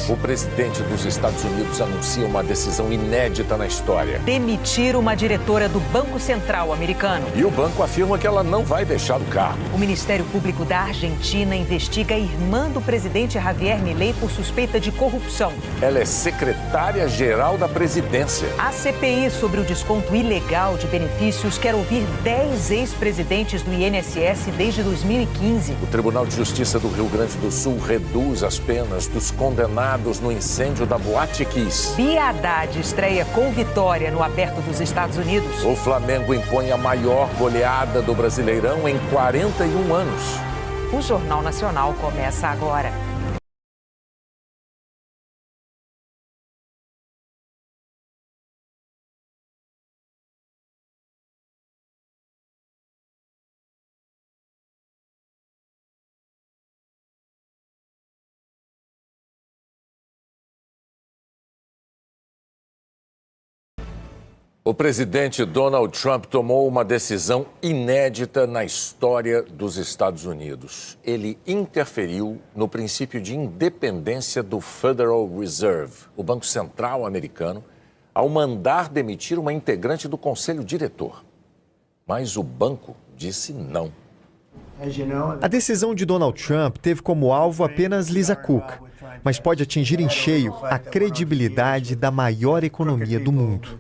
O presidente dos Estados Unidos anuncia uma decisão inédita na história. Demitir uma diretora do Banco Central americano. E o banco afirma que ela não vai deixar o cargo. O Ministério Público da Argentina investiga a irmã do presidente Javier Milei por suspeita de corrupção. Ela é secretária-geral da presidência. A CPI sobre o desconto ilegal de benefícios quer ouvir 10 ex-presidentes do INSS desde 2015. O Tribunal de Justiça do Rio Grande do Sul reduz as penas dos condenados no incêndio da Boate Kiss. Bia Haddad estreia com vitória no Aberto dos Estados Unidos. O Flamengo impõe a maior goleada do Brasileirão em 41 anos. O Jornal Nacional começa agora. O presidente Donald Trump tomou uma decisão inédita na história dos Estados Unidos. Ele interferiu no princípio de independência do Federal Reserve, o Banco Central americano, ao mandar demitir uma integrante do conselho diretor. Mas o banco disse não. A decisão de Donald Trump teve como alvo apenas Lisa Cook, mas pode atingir em cheio a credibilidade da maior economia do mundo.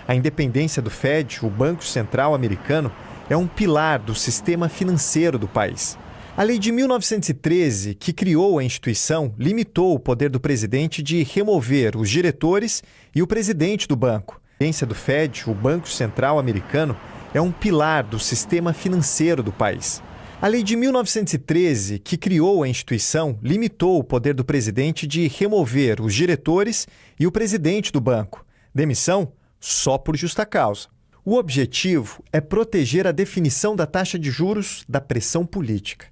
A independência do Fed, o Banco Central americano, é um pilar do sistema financeiro do país. A lei de 1913, que criou a instituição, limitou o poder do presidente de remover os diretores e o presidente do banco. A independência do Fed, o Banco Central americano, é um pilar do sistema financeiro do país. A lei de 1913, que criou a instituição, limitou o poder do presidente de remover os diretores e o presidente do banco. Demissão só por justa causa. O objetivo é proteger a definição da taxa de juros da pressão política.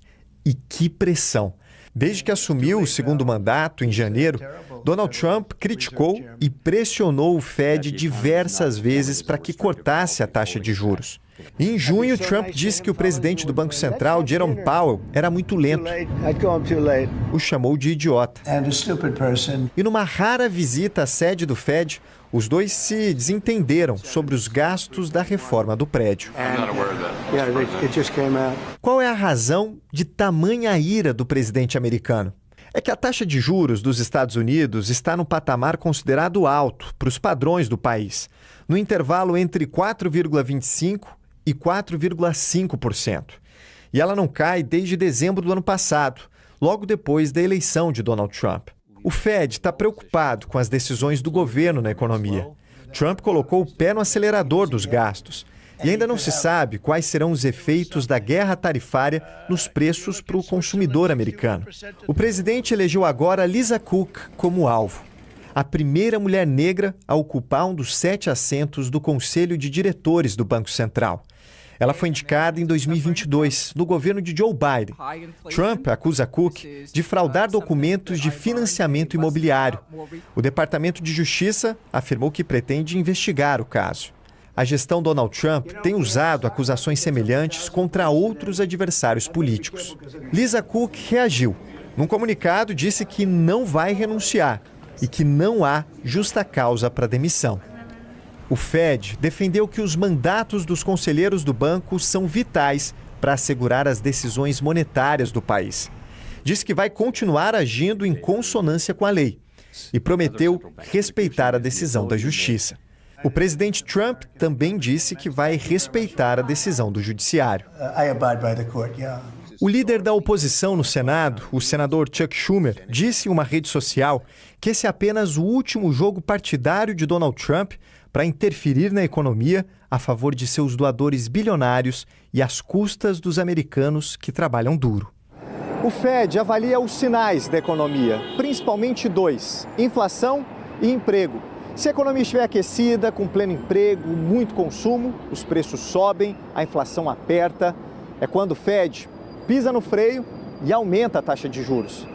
E que pressão! Desde que assumiu o segundo mandato, em janeiro, Donald Trump criticou e pressionou o Fed diversas vezes para que cortasse a taxa de juros. Em junho, Trump disse que o presidente do Banco Central, Jerome Powell, era muito lento. O chamou de idiota. E numa rara visita à sede do Fed, os dois se desentenderam sobre os gastos da reforma do prédio. Qual é a razão de tamanha ira do presidente americano? É que a taxa de juros dos Estados Unidos está no patamar considerado alto para os padrões do país, no intervalo entre 4,25% e 4,5%. E ela não cai desde dezembro do ano passado, logo depois da eleição de Donald Trump. O Fed está preocupado com as decisões do governo na economia. Trump colocou o pé no acelerador dos gastos. E ainda não se sabe quais serão os efeitos da guerra tarifária nos preços para o consumidor americano. O presidente elegeu agora Lisa Cook como alvo. A primeira mulher negra a ocupar um dos 7 assentos do Conselho de Diretores do Banco Central. Ela foi indicada em 2022, no governo de Joe Biden. Trump acusa Cook de fraudar documentos de financiamento imobiliário. O Departamento de Justiça afirmou que pretende investigar o caso. A gestão Donald Trump tem usado acusações semelhantes contra outros adversários políticos. Lisa Cook reagiu. Num comunicado, disse que não vai renunciar e que não há justa causa para demissão. O Fed defendeu que os mandatos dos conselheiros do banco são vitais para assegurar as decisões monetárias do país. Diz que vai continuar agindo em consonância com a lei e prometeu respeitar a decisão da Justiça. O presidente Trump também disse que vai respeitar a decisão do Judiciário. O líder da oposição no Senado, o senador Chuck Schumer, disse em uma rede social que esse é apenas o último jogo partidário de Donald Trump para interferir na economia a favor de seus doadores bilionários e às custas dos americanos que trabalham duro. O Fed avalia os sinais da economia, principalmente 2: inflação e emprego. Se a economia estiver aquecida, com pleno emprego, muito consumo, os preços sobem, a inflação aperta. É quando o Fed pisa no freio e aumenta a taxa de juros.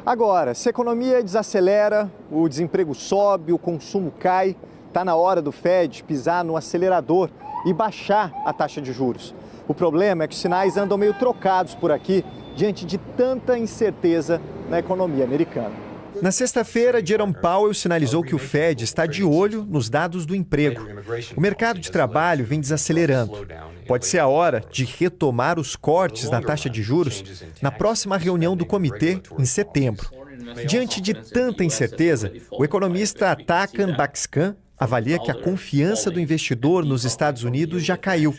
Agora, se a economia desacelera, o desemprego sobe, o consumo cai, está na hora do Fed pisar no acelerador e baixar a taxa de juros. O problema é que os sinais andam meio trocados por aqui diante de tanta incerteza na economia americana. Na sexta-feira, Jerome Powell sinalizou que o Fed está de olho nos dados do emprego. O mercado de trabalho vem desacelerando. Pode ser a hora de retomar os cortes na taxa de juros na próxima reunião do comitê, em setembro. Diante de tanta incerteza, o economista Takan Bakskan avalia que a confiança do investidor nos Estados Unidos já caiu,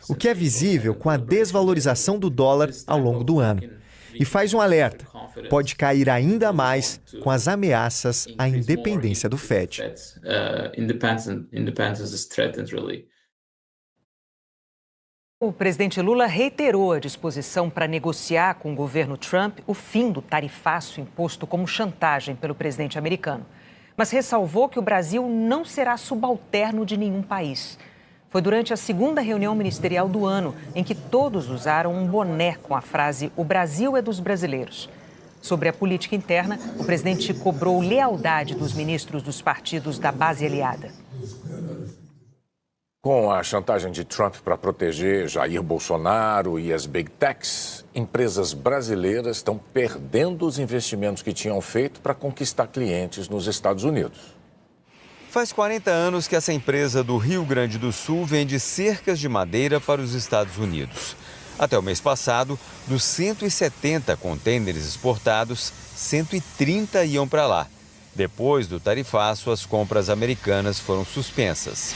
o que é visível com a desvalorização do dólar ao longo do ano. E faz um alerta: pode cair ainda mais com as ameaças à independência do Fed. O presidente Lula reiterou a disposição para negociar com o governo Trump o fim do tarifaço imposto como chantagem pelo presidente americano, mas ressalvou que o Brasil não será subalterno de nenhum país. Foi durante a segunda reunião ministerial do ano, em que todos usaram um boné com a frase "O Brasil é dos brasileiros". Sobre a política interna, o presidente cobrou lealdade dos ministros dos partidos da base aliada. Com a chantagem de Trump para proteger Jair Bolsonaro e as Big Techs, empresas brasileiras estão perdendo os investimentos que tinham feito para conquistar clientes nos Estados Unidos. Faz 40 anos que essa empresa do Rio Grande do Sul vende cercas de madeira para os Estados Unidos. Até o mês passado, dos 170 contêineres exportados, 130 iam para lá. Depois do tarifaço, as compras americanas foram suspensas.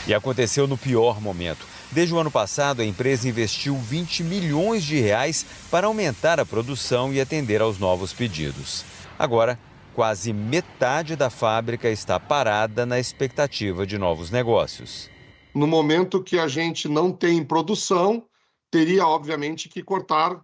E aconteceu no pior momento. Desde o ano passado, a empresa investiu 20 milhões de reais para aumentar a produção e atender aos novos pedidos. Agora, quase metade da fábrica está parada na expectativa de novos negócios. No momento que a gente não tem produção, teria, obviamente, que cortar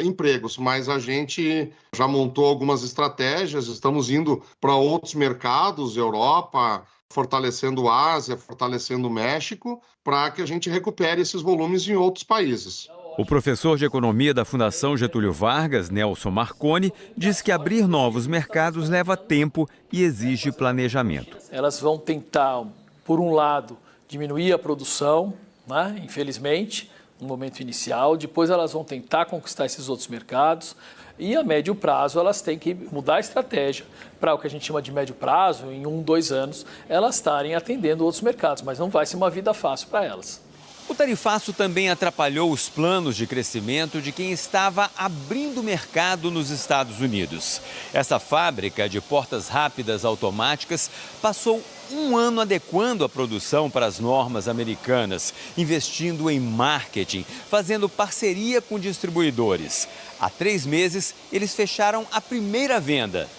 empregos, mas a gente já montou algumas estratégias, estamos indo para outros mercados, Europa, fortalecendo a Ásia, fortalecendo o México, para que a gente recupere esses volumes em outros países. O professor de economia da Fundação Getúlio Vargas, Nelson Marconi, diz que abrir novos mercados leva tempo e exige planejamento. Elas vão tentar, por um lado, diminuir a produção, né, infelizmente, no momento inicial. Depois elas vão tentar conquistar esses outros mercados. E a médio prazo elas têm que mudar a estratégia para o que a gente chama de médio prazo, em 1, 2 anos, elas estarem atendendo outros mercados, mas não vai ser uma vida fácil para elas. O tarifaço também atrapalhou os planos de crescimento de quem estava abrindo mercado nos Estados Unidos. Essa fábrica de portas rápidas automáticas passou um ano adequando a produção para as normas americanas, investindo em marketing, fazendo parceria com distribuidores. Há 3 meses, eles fecharam a primeira venda,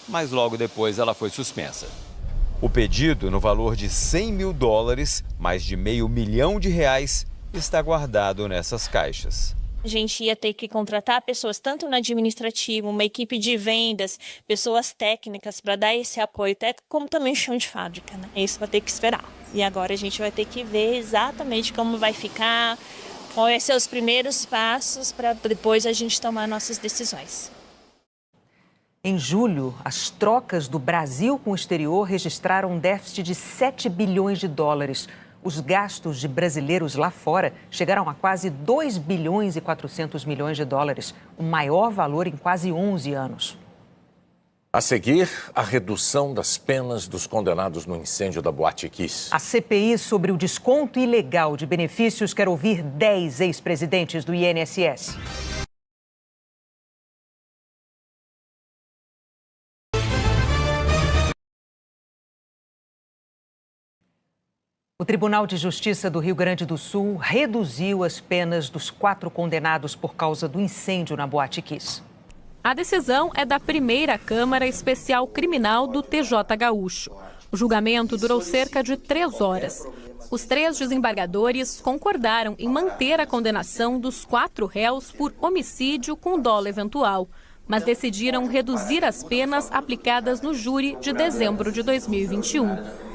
mas logo depois ela foi suspensa. O pedido, no valor de $100 mil, mais de R$500 mil, está guardado nessas caixas. A gente ia ter que contratar pessoas, tanto no administrativo, uma equipe de vendas, pessoas técnicas para dar esse apoio técnico, como também chão de fábrica, né? Isso vai ter que esperar. E agora a gente vai ter que ver exatamente como vai ficar, quais vão ser os primeiros passos para depois a gente tomar nossas decisões. Em julho, as trocas do Brasil com o exterior registraram um déficit de $7 bilhões. Os gastos de brasileiros lá fora chegaram a quase $2 bilhões e 400 milhões, o maior valor em quase 11 anos. A seguir, a redução das penas dos condenados no incêndio da Boate Kiss. A CPI sobre o desconto ilegal de benefícios quer ouvir 10 ex-presidentes do INSS. O Tribunal de Justiça do Rio Grande do Sul reduziu as penas dos 4 condenados por causa do incêndio na Boate Kiss. A decisão é da primeira Câmara Especial Criminal do TJ Gaúcho. O julgamento durou cerca de 3 horas. Os 3 desembargadores concordaram em manter a condenação dos 4 réus por homicídio com dolo eventual, mas decidiram reduzir as penas aplicadas no júri de dezembro de 2021.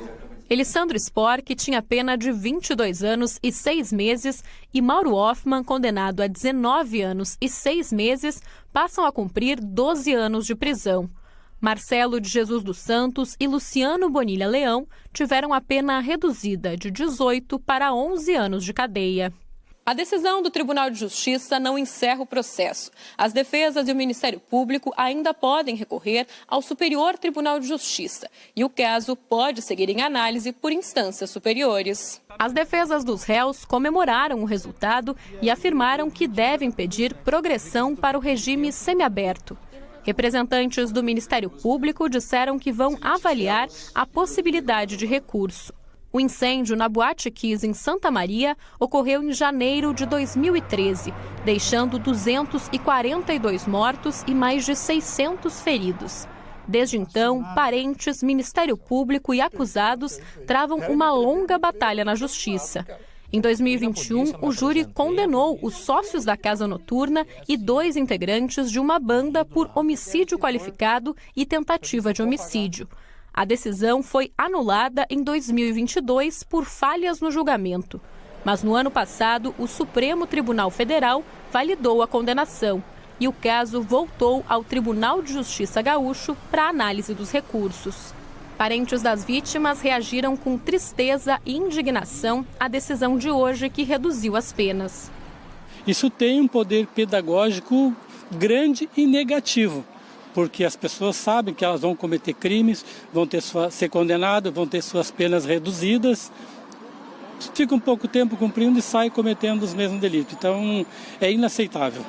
Elisandro Spor, que tinha pena de 22 anos e 6 meses, e Mauro Hoffman, condenado a 19 anos e 6 meses, passam a cumprir 12 anos de prisão. Marcelo de Jesus dos Santos e Luciano Bonilha Leão tiveram a pena reduzida de 18 para 11 anos de cadeia. A decisão do Tribunal de Justiça não encerra o processo. As defesas e o Ministério Público ainda podem recorrer ao Superior Tribunal de Justiça e o caso pode seguir em análise por instâncias superiores. As defesas dos réus comemoraram o resultado e afirmaram que devem pedir progressão para o regime semiaberto. Representantes do Ministério Público disseram que vão avaliar a possibilidade de recurso. O incêndio na Boate Kiss, em Santa Maria, ocorreu em janeiro de 2013, deixando 242 mortos e mais de 600 feridos. Desde então, parentes, Ministério Público e acusados travam uma longa batalha na Justiça. Em 2021, o júri condenou os sócios da Casa Noturna e 2 integrantes de uma banda por homicídio qualificado e tentativa de homicídio. A decisão foi anulada em 2022 por falhas no julgamento. Mas no ano passado, o Supremo Tribunal Federal validou a condenação e o caso voltou ao Tribunal de Justiça Gaúcho para análise dos recursos. Parentes das vítimas reagiram com tristeza e indignação à decisão de hoje que reduziu as penas. Isso tem um poder pedagógico grande e negativo, porque as pessoas sabem que elas vão cometer crimes, vão ser condenadas, vão ter suas penas reduzidas, fica um pouco tempo cumprindo e sai cometendo os mesmos delitos. Então, é inaceitável.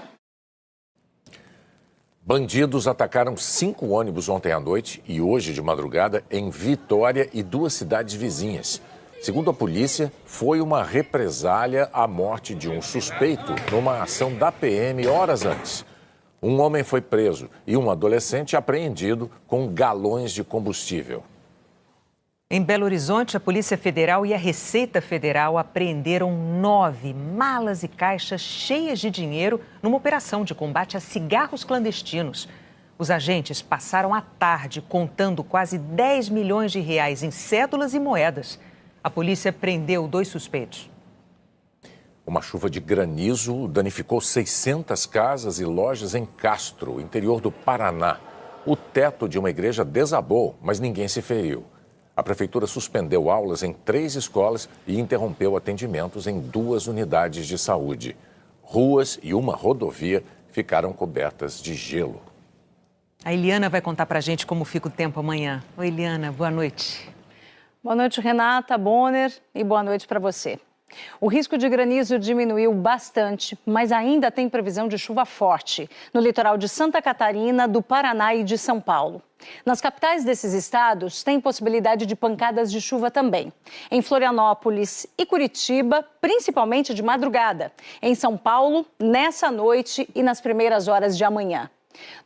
Bandidos atacaram 5 ônibus ontem à noite e hoje de madrugada em Vitória e 2 cidades vizinhas. Segundo a polícia, foi uma represália à morte de um suspeito numa ação da PM horas antes. Um homem foi preso e um adolescente apreendido com galões de combustível. Em Belo Horizonte, a Polícia Federal e a Receita Federal apreenderam 9 malas e caixas cheias de dinheiro numa operação de combate a cigarros clandestinos. Os agentes passaram a tarde contando quase 10 milhões de reais em cédulas e moedas. A polícia prendeu 2 suspeitos. Uma chuva de granizo danificou 600 casas e lojas em Castro, interior do Paraná. O teto de uma igreja desabou, mas ninguém se feriu. A prefeitura suspendeu aulas em 3 escolas e interrompeu atendimentos em 2 unidades de saúde. Ruas e uma rodovia ficaram cobertas de gelo. A Eliana vai contar pra gente como fica o tempo amanhã. Oi, Eliana, boa noite. Boa noite, Renata, Bonner, e boa noite para você. O risco de granizo diminuiu bastante, mas ainda tem previsão de chuva forte no litoral de Santa Catarina, do Paraná e de São Paulo. Nas capitais desses estados, tem possibilidade de pancadas de chuva também. Em Florianópolis e Curitiba, principalmente de madrugada. Em São Paulo, nessa noite e nas primeiras horas de amanhã.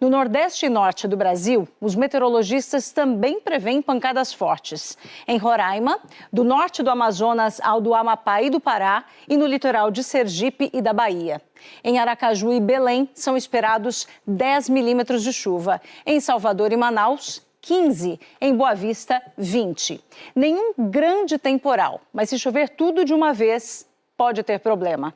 No Nordeste e Norte do Brasil, os meteorologistas também prevêem pancadas fortes. Em Roraima, do norte do Amazonas ao do Amapá e do Pará e no litoral de Sergipe e da Bahia. Em Aracaju e Belém, são esperados 10 milímetros de chuva. Em Salvador e Manaus, 15. Em Boa Vista, 20. Nenhum grande temporal, mas se chover tudo de uma vez, pode ter problema.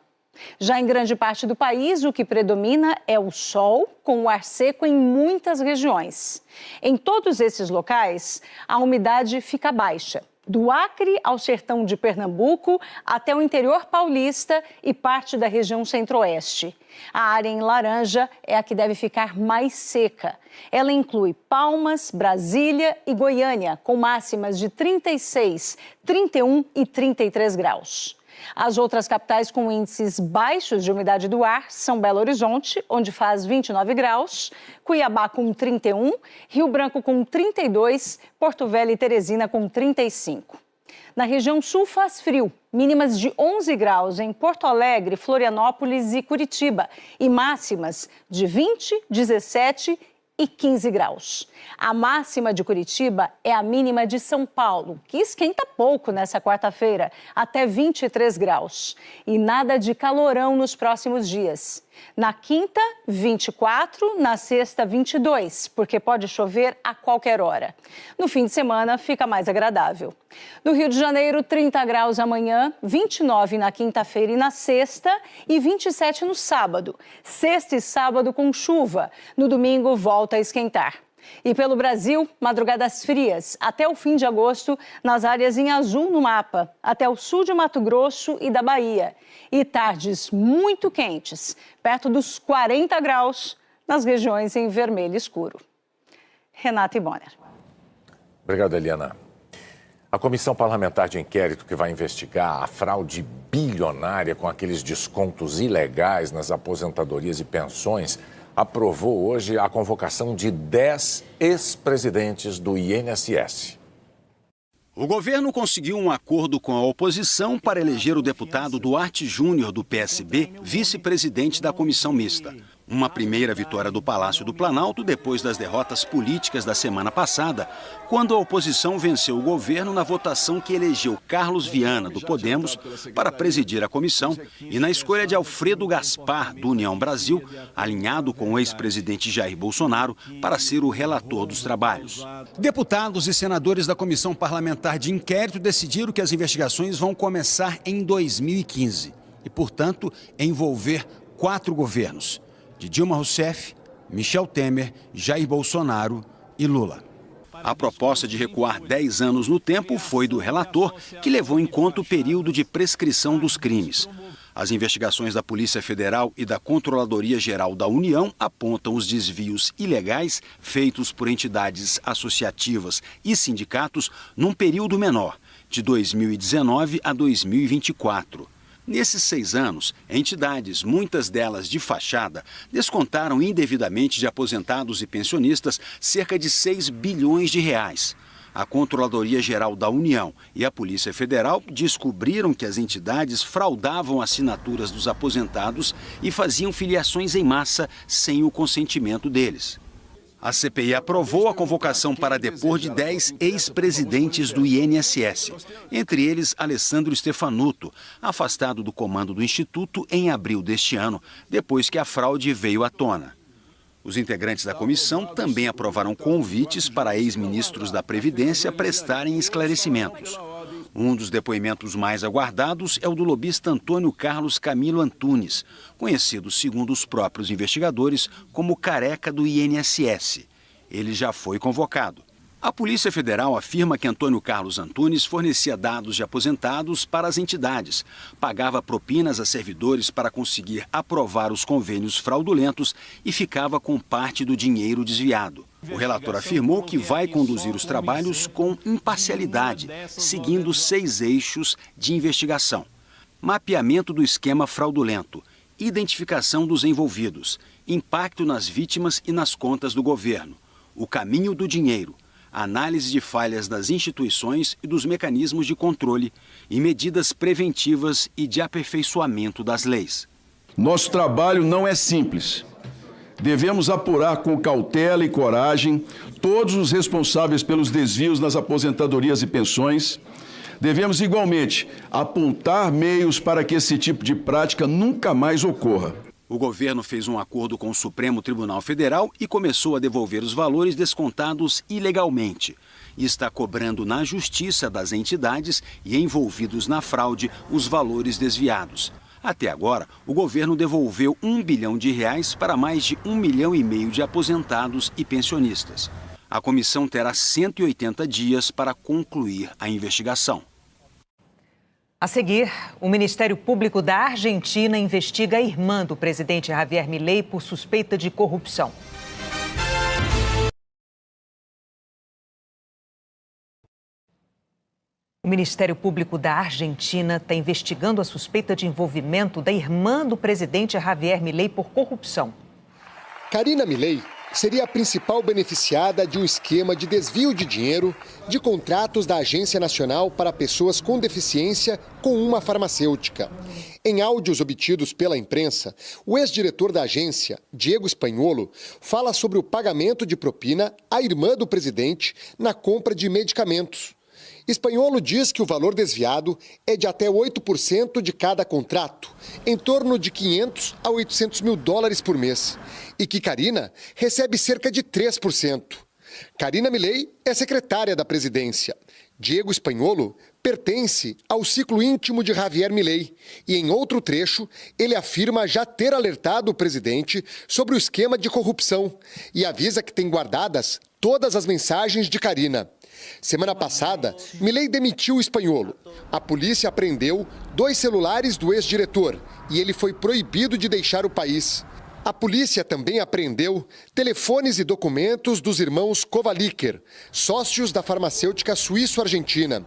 Já em grande parte do país, o que predomina é o sol, com o ar seco em muitas regiões. Em todos esses locais, a umidade fica baixa. Do Acre ao sertão de Pernambuco, até o interior paulista e parte da região centro-oeste. A área em laranja é a que deve ficar mais seca. Ela inclui Palmas, Brasília e Goiânia, com máximas de 36, 31 e 33 graus. As outras capitais com índices baixos de umidade do ar são Belo Horizonte, onde faz 29 graus, Cuiabá com 31, Rio Branco com 32, Porto Velho e Teresina com 35. Na região sul faz frio, mínimas de 11 graus em Porto Alegre, Florianópolis e Curitiba e máximas de 20, 17 e 15 graus. A máxima de Curitiba é a mínima de São Paulo, que esquenta pouco nessa quarta-feira, até 23 graus. E nada de calorão nos próximos dias. Na quinta, 24, na sexta, 22, porque pode chover a qualquer hora. No fim de semana, fica mais agradável. No Rio de Janeiro, 30 graus amanhã, 29 na quinta-feira e na sexta e 27 no sábado. Sexta e sábado com chuva. No domingo, volta a esquentar. E pelo Brasil, madrugadas frias até o fim de agosto nas áreas em azul no mapa, até o sul de Mato Grosso e da Bahia. E tardes muito quentes, perto dos 40 graus nas regiões em vermelho escuro. Renata Bonner. Obrigado, Eliana. A comissão parlamentar de inquérito que vai investigar a fraude bilionária com aqueles descontos ilegais nas aposentadorias e pensões aprovou hoje a convocação de 10 ex-presidentes do INSS. O governo conseguiu um acordo com a oposição para eleger o deputado Duarte Júnior, do PSB, vice-presidente da comissão mista. Uma primeira vitória do Palácio do Planalto depois das derrotas políticas da semana passada, quando a oposição venceu o governo na votação que elegeu Carlos Viana, do Podemos, para presidir a comissão, e na escolha de Alfredo Gaspar, do União Brasil, alinhado com o ex-presidente Jair Bolsonaro, para ser o relator dos trabalhos. Deputados e senadores da comissão parlamentar de inquérito decidiram que as investigações vão começar em 2015 e, portanto, envolver 4 governos: de Dilma Rousseff, Michel Temer, Jair Bolsonaro e Lula. A proposta de recuar 10 anos no tempo foi do relator, que levou em conta o período de prescrição dos crimes. As investigações da Polícia Federal e da Controladoria Geral da União apontam os desvios ilegais feitos por entidades associativas e sindicatos num período menor, de 2019 a 2024. Nesses 6 anos, entidades, muitas delas de fachada, descontaram indevidamente de aposentados e pensionistas cerca de 6 bilhões de reais. A Controladoria Geral da União e a Polícia Federal descobriram que as entidades fraudavam assinaturas dos aposentados e faziam filiações em massa sem o consentimento deles. A CPI aprovou a convocação para depor de 10 ex-presidentes do INSS, entre eles Alessandro Stefanuto, afastado do comando do Instituto em abril deste ano, depois que a fraude veio à tona. Os integrantes da comissão também aprovaram convites para ex-ministros da Previdência prestarem esclarecimentos. Um dos depoimentos mais aguardados é o do lobista Antônio Carlos Camilo Antunes, conhecido, segundo os próprios investigadores, como careca do INSS. Ele já foi convocado. A Polícia Federal afirma que Antônio Carlos Antunes fornecia dados de aposentados para as entidades, pagava propinas a servidores para conseguir aprovar os convênios fraudulentos e ficava com parte do dinheiro desviado. O relator afirmou que vai conduzir os trabalhos com imparcialidade, seguindo 6 eixos de investigação: mapeamento do esquema fraudulento, identificação dos envolvidos, impacto nas vítimas e nas contas do governo, o caminho do dinheiro, análise de falhas das instituições e dos mecanismos de controle e medidas preventivas e de aperfeiçoamento das leis. Nosso trabalho não é simples. Devemos apurar com cautela e coragem todos os responsáveis pelos desvios nas aposentadorias e pensões. Devemos, igualmente, apontar meios para que esse tipo de prática nunca mais ocorra. O governo fez um acordo com o Supremo Tribunal Federal e começou a devolver os valores descontados ilegalmente. E está cobrando na justiça das entidades e envolvidos na fraude os valores desviados. Até agora, o governo devolveu R$1 bilhão para mais de 1,5 milhão de aposentados e pensionistas. A comissão terá 180 dias para concluir a investigação. A seguir, o Ministério Público da Argentina investiga a irmã do presidente Javier Milei por suspeita de corrupção. O Ministério Público da Argentina está investigando a suspeita de envolvimento da irmã do presidente Javier Milei por corrupção. Karina Milei seria a principal beneficiada de um esquema de desvio de dinheiro de contratos da Agência Nacional para Pessoas com Deficiência com uma farmacêutica. Em áudios obtidos pela imprensa, o ex-diretor da agência, Diego Espanholo, fala sobre o pagamento de propina à irmã do presidente na compra de medicamentos. Espanholo diz que o valor desviado é de até 8% de cada contrato, em torno de 500 a 800 mil dólares por mês, e que Karina recebe cerca de 3%. Karina Milei é secretária da presidência. Diego Espanholo pertence ao ciclo íntimo de Javier Milei e, em outro trecho, ele afirma já ter alertado o presidente sobre o esquema de corrupção e avisa que tem guardadas todas as mensagens de Karina. Semana passada, Milei demitiu o espanholo. A polícia apreendeu 2 celulares do ex-diretor e ele foi proibido de deixar o país. A polícia também apreendeu telefones e documentos dos irmãos Kovaliker, sócios da farmacêutica suíço-argentina.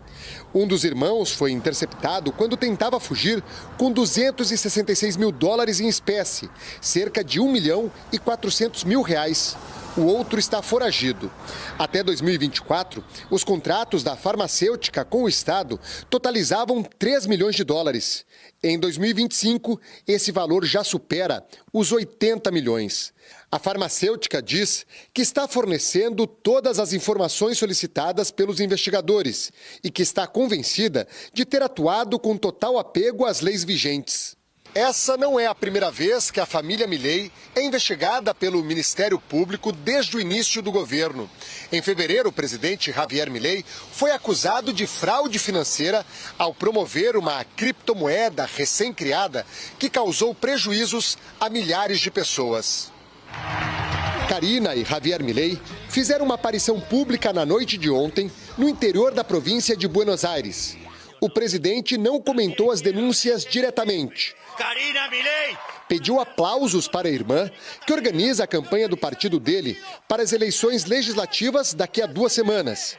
Um dos irmãos foi interceptado quando tentava fugir com $266 mil em espécie, cerca de R$1.400.000. O outro está foragido. Até 2024, os contratos da farmacêutica com o Estado totalizavam $3 milhões. Em 2025, esse valor já supera os 80 milhões. A farmacêutica diz que está fornecendo todas as informações solicitadas pelos investigadores e que está convencida de ter atuado com total apego às leis vigentes. Essa não é a primeira vez que a família Milei é investigada pelo Ministério Público desde o início do governo. Em fevereiro, o presidente Javier Milei foi acusado de fraude financeira ao promover uma criptomoeda recém-criada que causou prejuízos a milhares de pessoas. Karina e Javier Milei fizeram uma aparição pública na noite de ontem no interior da província de Buenos Aires. O presidente não comentou as denúncias diretamente. Karina Milei pediu aplausos para a irmã, que organiza a campanha do partido dele para as eleições legislativas daqui a 2 semanas.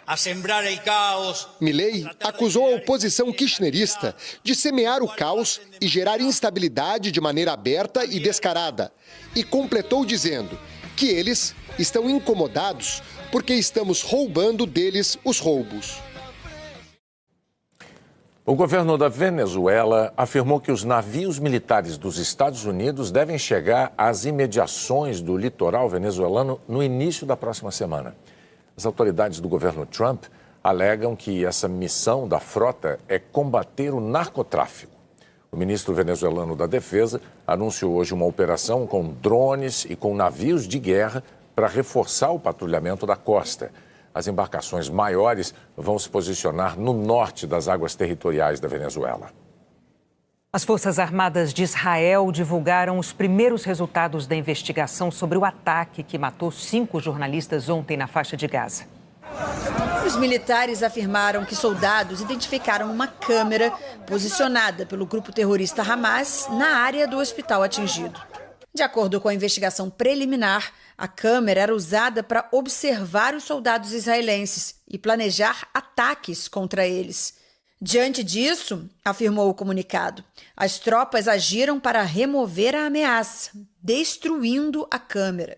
A sembrar o caos. Milei acusou a oposição kirchnerista de semear o caos e gerar instabilidade de maneira aberta e descarada. E completou dizendo que eles estão incomodados porque estamos roubando deles os roubos. O governo da Venezuela afirmou que os navios militares dos Estados Unidos devem chegar às imediações do litoral venezuelano no início da próxima semana. As autoridades do governo Trump alegam que essa missão da frota é combater o narcotráfico. O ministro venezuelano da Defesa anunciou hoje uma operação com drones e com navios de guerra para reforçar o patrulhamento da costa. As embarcações maiores vão se posicionar no norte das águas territoriais da Venezuela. As Forças Armadas de Israel divulgaram os primeiros resultados da investigação sobre o ataque que matou 5 jornalistas ontem na faixa de Gaza. Os militares afirmaram que soldados identificaram uma câmera posicionada pelo grupo terrorista Hamas na área do hospital atingido. De acordo com a investigação preliminar, a câmera era usada para observar os soldados israelenses e planejar ataques contra eles. Diante disso, afirmou o comunicado, as tropas agiram para remover a ameaça, destruindo a câmera.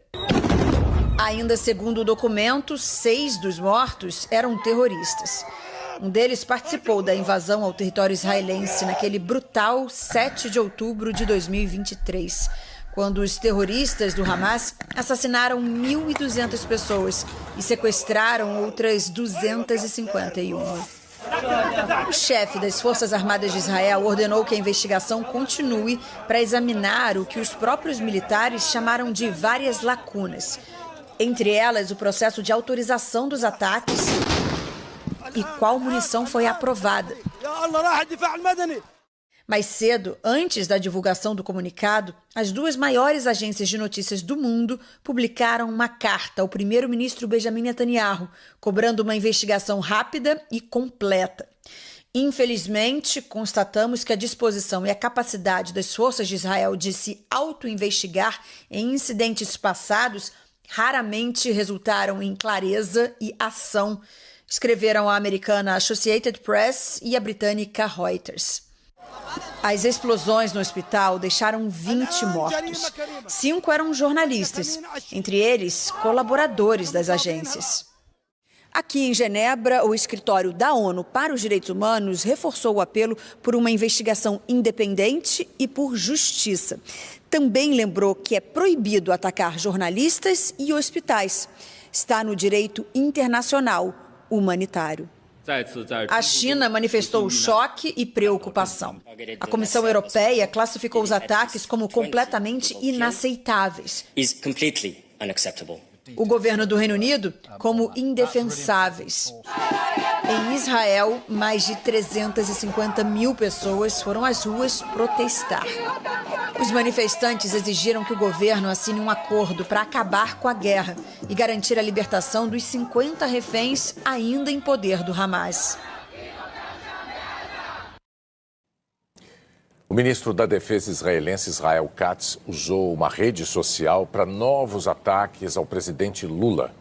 Ainda segundo o documento, 6 dos mortos eram terroristas. Um deles participou da invasão ao território israelense naquele brutal 7 de outubro de 2023. Quando os terroristas do Hamas assassinaram 1.200 pessoas e sequestraram outras 251. O chefe das Forças Armadas de Israel ordenou que a investigação continue para examinar o que os próprios militares chamaram de várias lacunas. Entre elas, o processo de autorização dos ataques e qual munição foi aprovada. Mais cedo, antes da divulgação do comunicado, as 2 maiores agências de notícias do mundo publicaram uma carta ao primeiro-ministro Benjamin Netanyahu, cobrando uma investigação rápida e completa. Infelizmente, constatamos que a disposição e a capacidade das forças de Israel de se auto-investigar em incidentes passados raramente resultaram em clareza e ação, escreveram a americana Associated Press e a britânica Reuters. As explosões no hospital deixaram 20 mortos. 5 eram jornalistas, entre eles colaboradores das agências. Aqui em Genebra, o escritório da ONU para os Direitos Humanos reforçou o apelo por uma investigação independente e por justiça. Também lembrou que é proibido atacar jornalistas e hospitais. Está no direito internacional humanitário. A China manifestou choque e preocupação. A Comissão Europeia classificou os ataques como completamente inaceitáveis. O governo do Reino Unido como indefensáveis. Em Israel, mais de 350 mil pessoas foram às ruas protestar. Os manifestantes exigiram que o governo assine um acordo para acabar com a guerra e garantir a libertação dos 50 reféns ainda em poder do Hamas. O ministro da Defesa israelense Israel Katz usou uma rede social para novos ataques ao presidente Lula.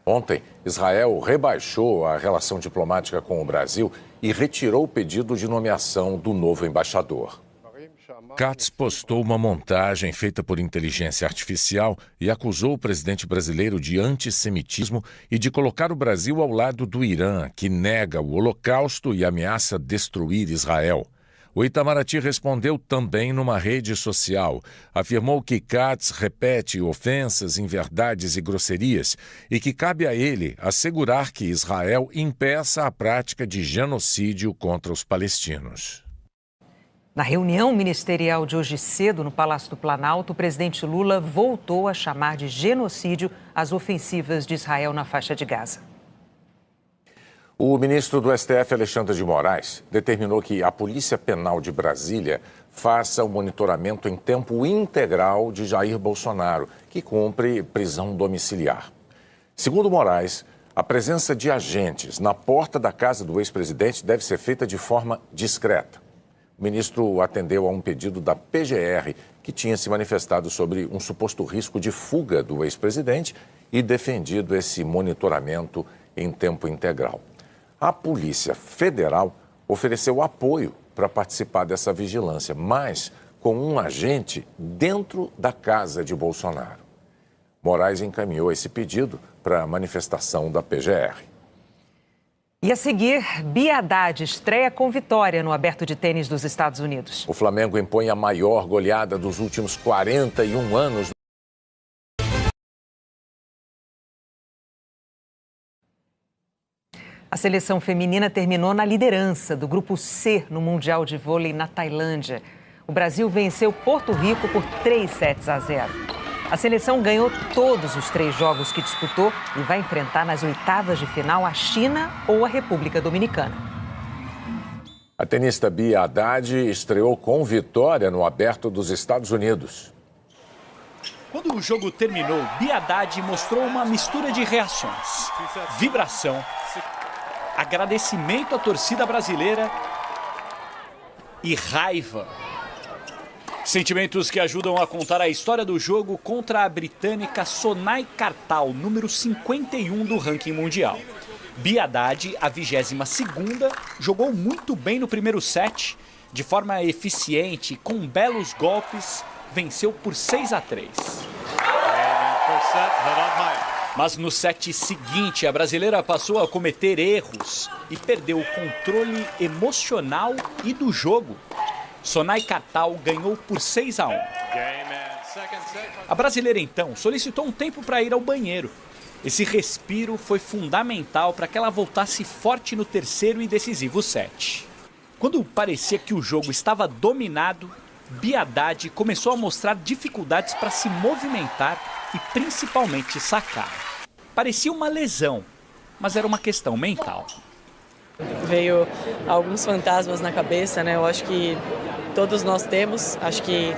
Ontem, Israel rebaixou a relação diplomática com o Brasil e retirou o pedido de nomeação do novo embaixador. Katz postou uma montagem feita por inteligência artificial e acusou o presidente brasileiro de antissemitismo e de colocar o Brasil ao lado do Irã, que nega o Holocausto e ameaça destruir Israel. O Itamaraty respondeu também numa rede social. Afirmou que Katz repete ofensas, inverdades e grosserias e que cabe a ele assegurar que Israel impeça a prática de genocídio contra os palestinos. Na reunião ministerial de hoje cedo no Palácio do Planalto, o presidente Lula voltou a chamar de genocídio as ofensivas de Israel na faixa de Gaza. O ministro do STF, Alexandre de Moraes, determinou que a Polícia Penal de Brasília faça o monitoramento em tempo integral de Jair Bolsonaro, que cumpre prisão domiciliar. Segundo Moraes, a presença de agentes na porta da casa do ex-presidente deve ser feita de forma discreta. O ministro atendeu a um pedido da PGR, que tinha se manifestado sobre um suposto risco de fuga do ex-presidente e defendido esse monitoramento em tempo integral. A Polícia Federal ofereceu apoio para participar dessa vigilância, mas com um agente dentro da casa de Bolsonaro. Moraes encaminhou esse pedido para a manifestação da PGR. E a seguir, Bia Haddad estreia com vitória no Aberto de Tênis dos Estados Unidos. O Flamengo impõe a maior goleada dos últimos 41 anos. A seleção feminina terminou na liderança do Grupo C no Mundial de Vôlei na Tailândia. O Brasil venceu Porto Rico por 3-0. A seleção ganhou todos os 3 jogos que disputou e vai enfrentar nas oitavas de final a China ou a República Dominicana. A tenista Bia Haddad estreou com vitória no Aberto dos Estados Unidos. Quando o jogo terminou, Bia Haddad mostrou uma mistura de reações: vibração, agradecimento à torcida brasileira e raiva. Sentimentos que ajudam a contar a história do jogo contra a britânica Sonai Kartal, número 51 do ranking mundial. Bia Haddad, a 22ª, jogou muito bem no primeiro set, de forma eficiente, com belos golpes, venceu por 6-3. Mas no set seguinte, a brasileira passou a cometer erros e perdeu o controle emocional e do jogo. Sonai Kartal ganhou por 6-1. A brasileira, então, solicitou um tempo para ir ao banheiro. Esse respiro foi fundamental para que ela voltasse forte no terceiro e decisivo set. Quando parecia que o jogo estava dominado, Bia Haddad começou a mostrar dificuldades para se movimentar e principalmente sacar. Parecia uma lesão, mas era uma questão mental. Veio alguns fantasmas na cabeça, né? Eu acho que todos nós temos, acho que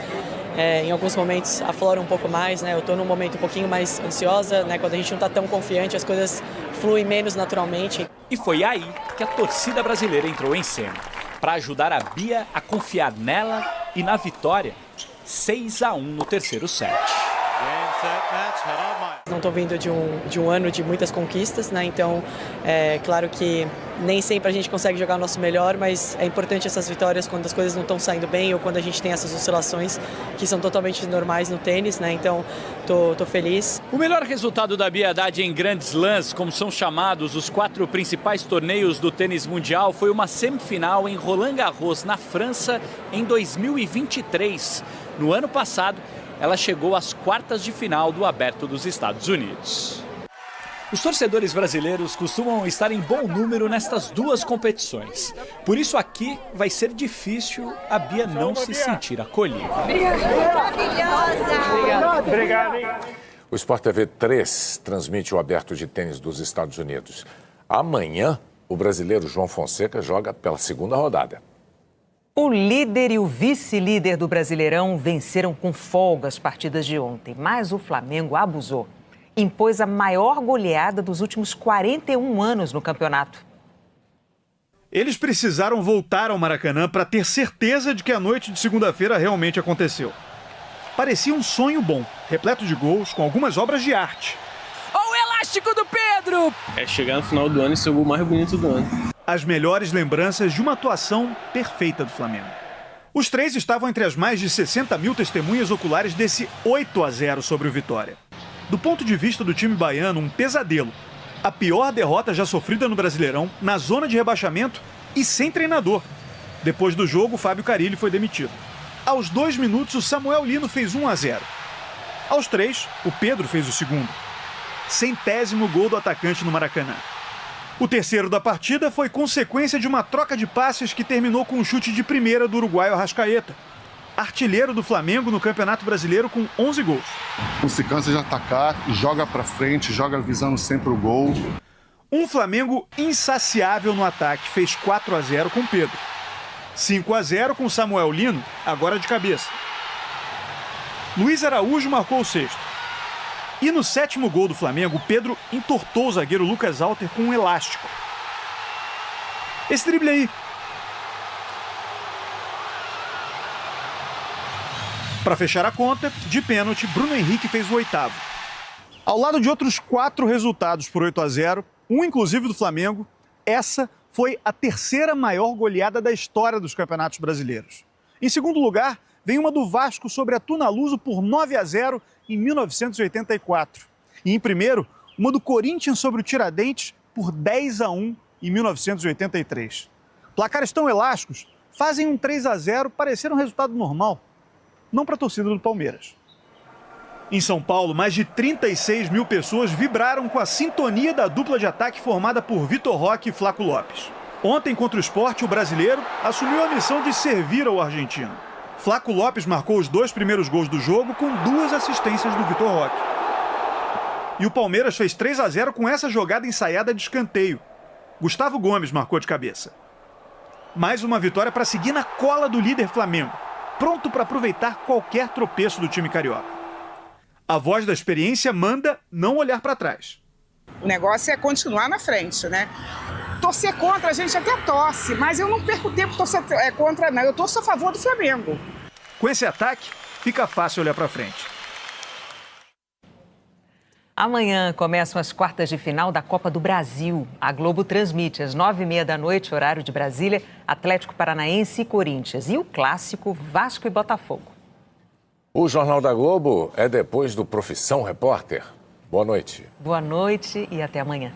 em alguns momentos aflora um pouco mais, né? Eu estou num momento um pouquinho mais ansiosa, né? Quando a gente não está tão confiante, as coisas fluem menos naturalmente. E foi aí que a torcida brasileira entrou em cena, para ajudar a Bia a confiar nela e na vitória, 6-1 no terceiro set. Não estou vindo de um ano de muitas conquistas, né? Então, é claro que nem sempre a gente consegue jogar o nosso melhor, mas é importante essas vitórias quando as coisas não estão saindo bem ou quando a gente tem essas oscilações que são totalmente normais no tênis, né? Então, tô feliz. O melhor resultado da Bia Haddad em Grand Slams, como são chamados os 4 principais torneios do tênis mundial, foi uma semifinal em Roland Garros, na França, em 2023. No ano passado, ela chegou às quartas de final do Aberto dos Estados Unidos. Os torcedores brasileiros costumam estar em bom número nestas duas competições. Por isso aqui vai ser difícil a Bia não se sentir acolhida. Maravilhosa! Obrigado. O Sport TV 3 transmite o Aberto de Tênis dos Estados Unidos. Amanhã, o brasileiro João Fonseca joga pela segunda rodada. O líder e o vice-líder do Brasileirão venceram com folga as partidas de ontem, mas o Flamengo abusou. Impôs a maior goleada dos últimos 41 anos no campeonato. Eles precisaram voltar ao Maracanã para ter certeza de que a noite de segunda-feira realmente aconteceu. Parecia um sonho bom, repleto de gols, com algumas obras de arte. O elástico do Pedro! É chegar no final do ano e ser o gol mais bonito do ano. As melhores lembranças de uma atuação perfeita do Flamengo. Os três estavam entre as mais de 60 mil testemunhas oculares desse 8-0 sobre o Vitória. Do ponto de vista do time baiano, um pesadelo. A pior derrota já sofrida no Brasileirão, na zona de rebaixamento e sem treinador. Depois do jogo, o Fábio Carille foi demitido. Aos 2 minutos, o Samuel Lino fez 1-0. Aos 3, o Pedro fez o segundo. 100º gol do atacante no Maracanã. O terceiro da partida foi consequência de uma troca de passes que terminou com um chute de primeira do uruguaio Arrascaeta, artilheiro do Flamengo no Campeonato Brasileiro com 11 gols. Não se cansa de atacar, joga pra frente, joga visando sempre o gol. Um Flamengo insaciável no ataque fez 4-0 com Pedro. 5-0 com Samuel Lino, agora de cabeça. Luiz Araújo marcou o sexto. E no 7º gol do Flamengo, Pedro entortou o zagueiro Lucas Alter com um elástico. Esse drible aí. Para fechar a conta, de pênalti, Bruno Henrique fez o 8º. Ao lado de outros 4 resultados por 8-0, um inclusive do Flamengo, essa foi a terceira maior goleada da história dos campeonatos brasileiros. Em segundo lugar, vem uma do Vasco sobre a Tunaluso por 9-0 em 1984. E em primeiro, uma do Corinthians sobre o Tiradentes por 10-1 em 1983. Placares tão elásticos fazem um 3-0 parecer um resultado normal. Não para a torcida do Palmeiras. Em São Paulo, mais de 36 mil pessoas vibraram com a sintonia da dupla de ataque formada por Vitor Roque e Flaco Lopes. Ontem, contra o Sport, o brasileiro assumiu a missão de servir ao argentino. Flaco Lopes marcou os 2 primeiros gols do jogo com 2 assistências do Vitor Roque. E o Palmeiras fez 3-0 com essa jogada ensaiada de escanteio. Gustavo Gomes marcou de cabeça. Mais uma vitória para seguir na cola do líder Flamengo, pronto para aproveitar qualquer tropeço do time carioca. A voz da experiência manda não olhar para trás. O negócio é continuar na frente, né? Torcer contra, a gente até torce, mas eu não perco tempo torcer contra, não. Eu torço a favor do Flamengo. Com esse ataque, fica fácil olhar para frente. Amanhã começam as quartas de final da Copa do Brasil. A Globo transmite às 9h30 da noite, horário de Brasília, Atlético Paranaense e Corinthians. E o clássico Vasco e Botafogo. O Jornal da Globo é depois do Profissão Repórter. Boa noite. Boa noite e até amanhã.